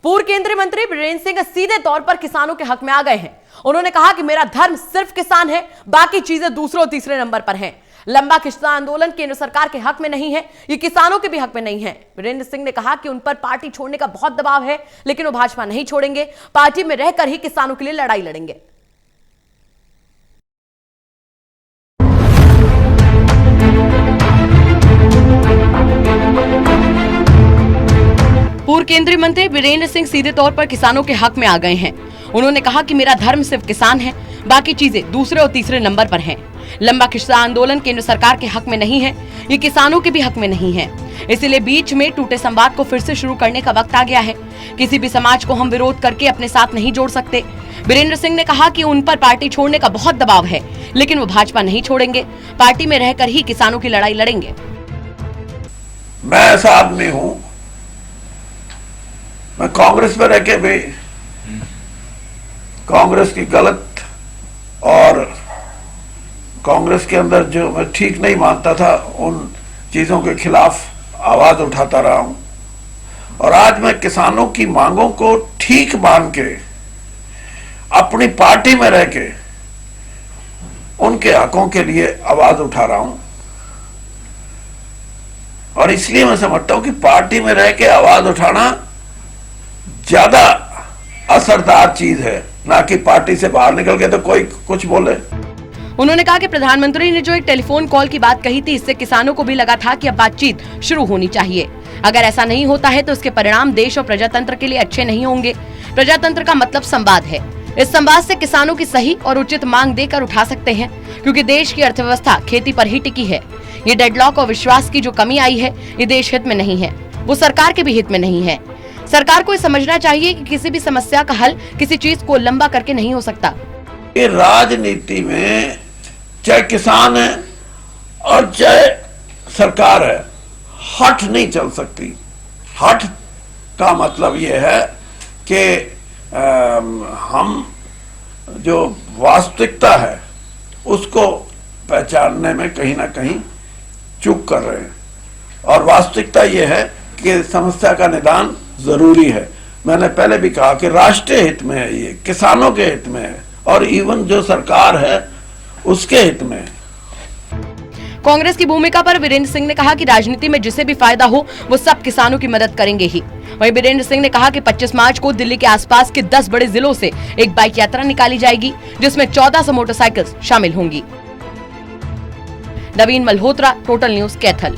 पूर्व केंद्रीय मंत्री वीरेंद्र सिंह सीधे तौर पर किसानों के हक में आ गए हैं। उन्होंने कहा कि मेरा धर्म सिर्फ किसान है, बाकी चीजें दूसरे और तीसरे नंबर पर हैं। लंबा किसान आंदोलन केंद्र सरकार के हक में नहीं है, ये किसानों के भी हक में नहीं है। वीरेंद्र सिंह ने कहा कि उन पर पार्टी छोड़ने का बहुत दबाव है, लेकिन वो भाजपा नहीं छोड़ेंगे, पार्टी में रहकर ही किसानों के लिए लड़ाई लड़ेंगे। पूर्व केंद्रीय मंत्री वीरेंद्र सिंह सीधे तौर पर किसानों के हक में आ गए हैं। उन्होंने कहा कि मेरा धर्म सिर्फ किसान है, बाकी चीजें दूसरे और तीसरे नंबर पर हैं। लंबा किसान आंदोलन केंद्र सरकार के हक में नहीं है, ये किसानों के भी हक में नहीं है। इसीलिए बीच में टूटे संवाद को फिर से शुरू करने का वक्त आ गया है। किसी भी समाज को हम विरोध करके अपने साथ नहीं जोड़ सकते। वीरेंद्र सिंह ने कहा कि उन पर पार्टी छोड़ने का बहुत दबाव है, लेकिन वो भाजपा नहीं छोड़ेंगे, पार्टी में रहकर ही किसानों की लड़ाई लड़ेंगे। मैं ऐसा आदमी हूँ, मैं कांग्रेस में रह के भी कांग्रेस की गलत और कांग्रेस के अंदर जो मैं ठीक नहीं मानता था, उन चीजों के खिलाफ आवाज उठाता रहा हूं। और आज मैं किसानों की मांगों को ठीक मान के अपनी पार्टी में रह के उनके हकों के लिए आवाज उठा रहा हूं। और इसलिए मैं समझता हूं कि पार्टी में रह के आवाज उठाना ज्यादा असरदार चीज है, ना कि पार्टी से बाहर निकल के तो कोई कुछ बोले। उन्होंने कहा कि प्रधानमंत्री ने जो एक टेलीफोन कॉल की बात कही थी, इससे किसानों को भी लगा था कि अब बातचीत शुरू होनी चाहिए। अगर ऐसा नहीं होता है तो इसके परिणाम देश और प्रजातंत्र के लिए अच्छे नहीं होंगे। प्रजातंत्र का मतलब संवाद है। इस संवाद से किसानों की सही और उचित मांग देकर उठा सकते हैं, क्योंकि देश की अर्थव्यवस्था खेती पर ही टिकी है। ये डेडलॉक और विश्वास की जो कमी आई है, ये देश हित में नहीं है, वो सरकार के भी हित में नहीं है। सरकार को ये समझना चाहिए कि किसी भी समस्या का हल किसी चीज को लंबा करके नहीं हो सकता। ये राजनीति में चाहे किसान है और चाहे सरकार है, हठ नहीं चल सकती। हठ का मतलब ये है कि हम जो वास्तविकता है उसको पहचानने में कहीं ना कहीं चूक कर रहे हैं। और वास्तविकता ये है कि समस्या का निदान जरूरी है। मैंने पहले भी कहा कि राष्ट्रीय हित में है, ये किसानों के हित में है, और इवन जो सरकार है उसके हित में है। कांग्रेस की भूमिका पर वीरेंद्र सिंह ने कहा कि राजनीति में जिसे भी फायदा हो वो सब किसानों की मदद करेंगे ही। वहीं वीरेंद्र सिंह ने कहा कि 25 मार्च को दिल्ली के आसपास के 10 बड़े जिलों से एक बाइक यात्रा निकाली जाएगी, जिसमें 1400 मोटरसाइकिल शामिल होंगी। नवीन मल्होत्रा, टोटल न्यूज, कैथल।